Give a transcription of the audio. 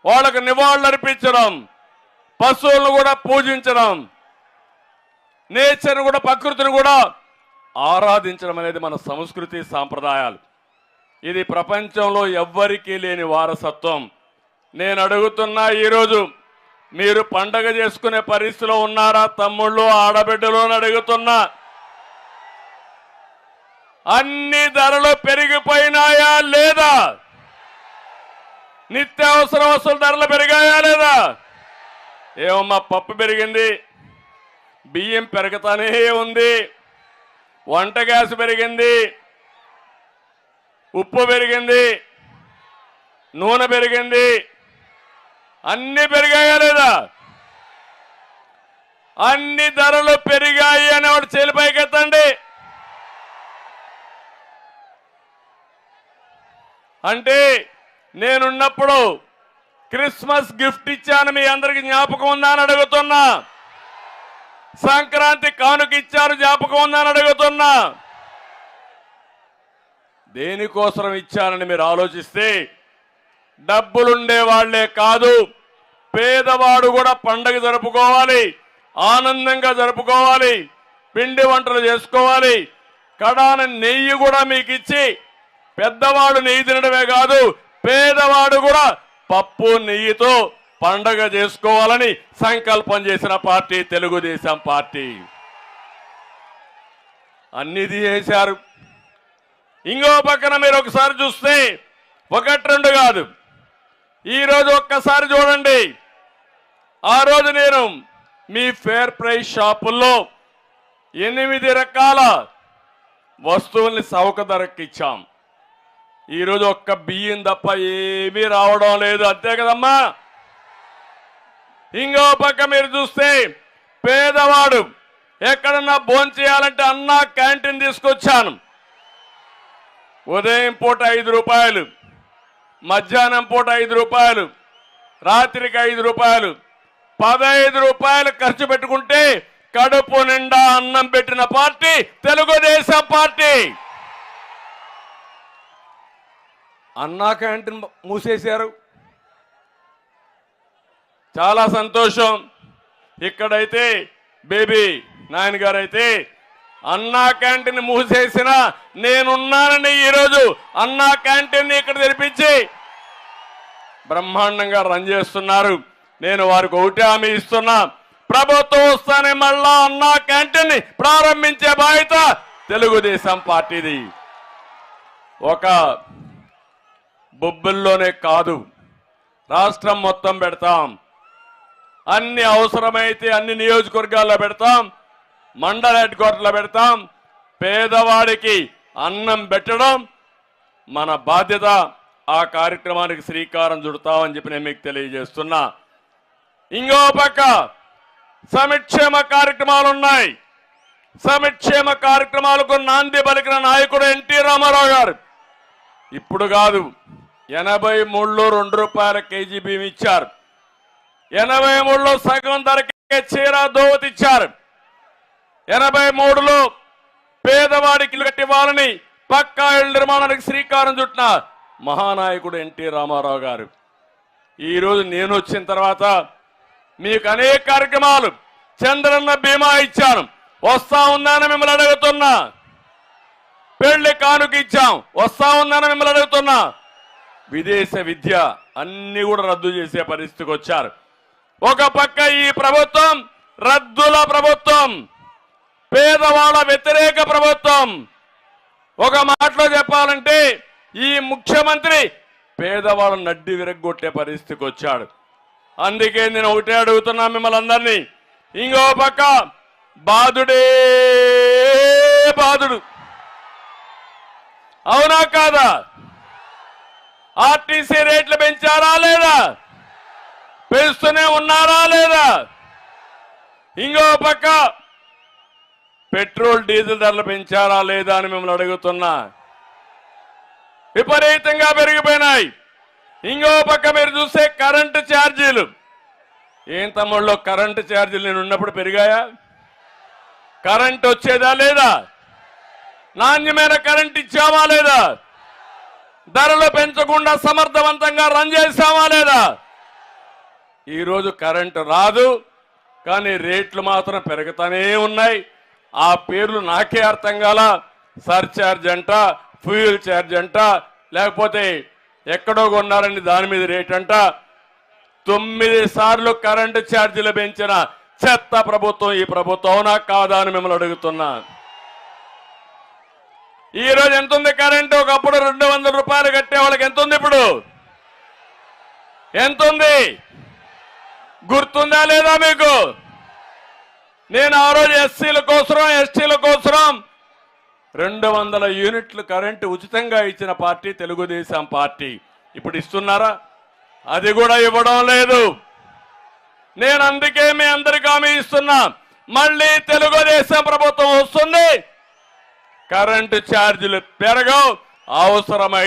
వాళ్ళకు నివాళులర్పించడం, పశువులను కూడా పూజించడం, నేచర్ని కూడా, ప్రకృతిని కూడా ఆరాధించడం అనేది మన సంస్కృతి సాంప్రదాయాలు. ఇది ప్రపంచంలో ఎవ్వరికీ లేని వారసత్వం. నేను అడుగుతున్నా, ఈరోజు మీరు పండగ చేసుకునే పరిస్థితిలో ఉన్నారా తమ్ముళ్ళు, ఆడబిడ్డలు అని అడుగుతున్నా. అన్ని ధరలు పెరిగిపోయినాయా లేదా? నిత్యావసర వస్తువుల ధరలు పెరిగాయా లేదా? ఏమమ్మా, పప్పు పెరిగింది, బియ్యం పెరుగుతానే ఉంది, వంట గ్యాస్ పెరిగింది, ఉప్పు పెరిగింది, నూనె పెరిగింది, అన్ని పెరిగాయా లేదా? అన్ని ధరలు పెరిగాయి అనేవాడు చేలిపైకెత్తండి. అంటే నేనున్నప్పుడు క్రిస్మస్ గిఫ్ట్ ఇచ్చాను, మీ అందరికి జ్ఞాపకం ఉందా అని అడుగుతున్నా. సంక్రాంతి కానుక ఇచ్చారు, జ్ఞాపకం ఉందా అని అడుగుతున్నా. దేనికోసం ఇచ్చారని మీరు ఆలోచిస్తే, డబ్బులుండే వాళ్లే కాదు, పేదవాడు కూడా పండగ జరుపుకోవాలి, ఆనందంగా జరుపుకోవాలి, పిండి వంటలు చేసుకోవాలి, కడాన నెయ్యి కూడా మీకు ఇచ్చి, పెద్దవాడు నెయ్యి తినడమే కాదు, పేదవాడు కూడా పప్పు నెయ్యితో పండగ చేసుకోవాలని సంకల్పం చేసిన పార్టీ తెలుగుదేశం పార్టీ. అన్నిది చేశారు. ఇంకో పక్కన మీరు ఒకసారి చూస్తే, ఒకటి రెండు కాదు, ఈరోజు ఒక్కసారి చూడండి. ఆ రోజు నేను మీ ఫేర్ ప్రైస్ షాపుల్లో 8 రకాల వస్తువుల్ని చౌక ధరకి ఇచ్చాం. ఈరోజు ఒక్క బియ్యం తప్ప ఏమీ రావడం లేదు, అంతే కదమ్మా. ఇంకో పక్క మీరు చూస్తే, పేదవాడు ఎక్కడన్నా భోంచేయాలంటే అన్నా క్యాంటీన్ తీసుకొచ్చాను. ఉదయం పూట 5 రూపాయలు, మధ్యాహ్నం పూట 5 రూపాయలు, రాత్రికి 5 రూపాయలు, 15 రూపాయలు ఖర్చు పెట్టుకుంటే కడుపు నిండా అన్నం పెట్టిన పార్టీ తెలుగుదేశం పార్టీ. అన్నా క్యాంటీన్ మూసేశారు, చాలా సంతోషం. ఇక్కడైతే బేబీ నాయన గారు అయితే అన్నా క్యాంటీన్ మూసేసిన నేనున్నానని ఈరోజు అన్నా క్యాంటీన్ ఇక్కడ తెరిపించి బ్రహ్మాండంగా రన్ చేస్తున్నారు. నేను వారికి ఒకటే హామీ ఇస్తున్నా, ప్రభుత్వం వస్తానే మళ్ళా అన్నా క్యాంటీన్ ప్రారంభించే బాధ్యత తెలుగుదేశం పార్టీది. ఒక బొబ్బిల్లోనే కాదు, రాష్ట్రం మొత్తం పెడతాం. అన్ని అవసరమైతే అన్ని నియోజకవర్గాల్లో పెడతాం, మండల హెడ్ క్వార్టర్లో పెడతాం. పేదవాడికి అన్నం పెట్టడం మన బాధ్యత. ఆ కార్యక్రమానికి శ్రీకారం చుడతామని చెప్పి నేను మీకు తెలియజేస్తున్నా. ఇంకో పక్క సంక్షేమ కార్యక్రమాలు ఉన్నాయి. సంక్షేమ కార్యక్రమాలకు నాంది పలికిన నాయకుడు ఎన్టీ రామారావు గారు. ఇప్పుడు కాదు, 83లో 2 రూపాయల కేజీ బియ్యం ఇచ్చారు, 83లో సగం ధరకే చీర దోవతి ఇచ్చారు, 83లో పేదవాడికి ఇల్లు కట్టివ్వాలని పక్కా ఇళ్ల నిర్మాణానికి శ్రీకారం చుట్టిన మహానాయకుడు ఎన్టీ రామారావు గారు. ఈరోజు నేను వచ్చిన తర్వాత మీకు అనేక కార్యక్రమాలు, చంద్రన్న బీమా ఇచ్చాను, వస్తా ఉందని మిమ్మల్ని అడుగుతున్నా. పెళ్లి కానుక ఇచ్చాం, వస్తా ఉందని మిమ్మల్ని అడుగుతున్నా. విదేశ విద్య అన్ని కూడా రద్దు చేసే పరిస్థితికి వచ్చారు. ఒక పక్క ఈ ప్రభుత్వం రద్దుల ప్రభుత్వం, పేదవాళ్ళ వ్యతిరేక ప్రభుత్వం. ఒక మాటలో చెప్పాలంటే ఈ ముఖ్యమంత్రి పేదవాళ్ళ నడ్డి విరగ్గొట్టే పరిస్థితికి వచ్చాడు. అందుకే నేను ఒకటే అడుగుతున్నా మిమ్మల్ని అందరినీ, ఇంకో పక్క బాధుడే బాధుడు, అవునా కాదా? ఆర్టీసీ రేట్లు పెంచారా లేదా? పెంచుతూనే ఉన్నారా లేదా? ఇంకో పక్క పెట్రోల్ డీజిల్ ధరలు పెంచారా లేదా అని మిమ్మల్ని అడుగుతున్నా. విపరీతంగా పెరిగిపోయినాయి. ఇంకో పక్క మీరు చూస్తే కరెంటు ఛార్జీలు. ఏం తమ్ముళ్ళు, కరెంటు ఛార్జీలు నేను ఉన్నప్పుడు పెరిగాయా? కరెంట్ వచ్చేదా లేదా? నాణ్యమైన కరెంట్ ఇచ్చామా లేదా? ధరలు పెంచకుండా సమర్థవంతంగా రన్ చేశామా లేదా? ఈరోజు కరెంటు రాదు, కానీ రేట్లు మాత్రం పెరుగుతూనే ఉన్నాయి. ఆ పేర్లు నాకే అర్థం కాల. సర్ఛార్జ్ అంట, ఫ్యూయల్ ఛార్జ్ అంట, లేకపోతే ఎక్కడో కొన్నారని దాని మీద రేట్ అంట. 9 సార్లు కరెంటు ఛార్జీలు పెంచిన చెత్త ప్రభుత్వం ఈ ప్రభుత్వం, అవునా కాదా అని మిమ్మల్ని అడుగుతున్నా. ఈరోజు ఎంత ఉంది కరెంటు? ఒకప్పుడు 200 రూపాయలు కట్టే వాళ్ళకి ఎంత ఉంది? ఇప్పుడు ఎంత ఉంది? గుర్తుందా లేదా మీకు? నేను ఆ రోజు ఎస్సీల కోసం, ఎస్టీల కోసం 200 యూనిట్లు కరెంటు ఉచితంగా ఇచ్చిన పార్టీ తెలుగుదేశం పార్టీ. ఇప్పుడు ఇస్తున్నారా? అది కూడా ఇవ్వడం లేదు. నేను అందుకే మీ అందరికీ హామీ ఇస్తున్నా, మళ్ళీ తెలుగుదేశం ప్రభుత్వం వస్తుంది, కరెంటు ఛార్జీలు పెరగవు. అవసరమై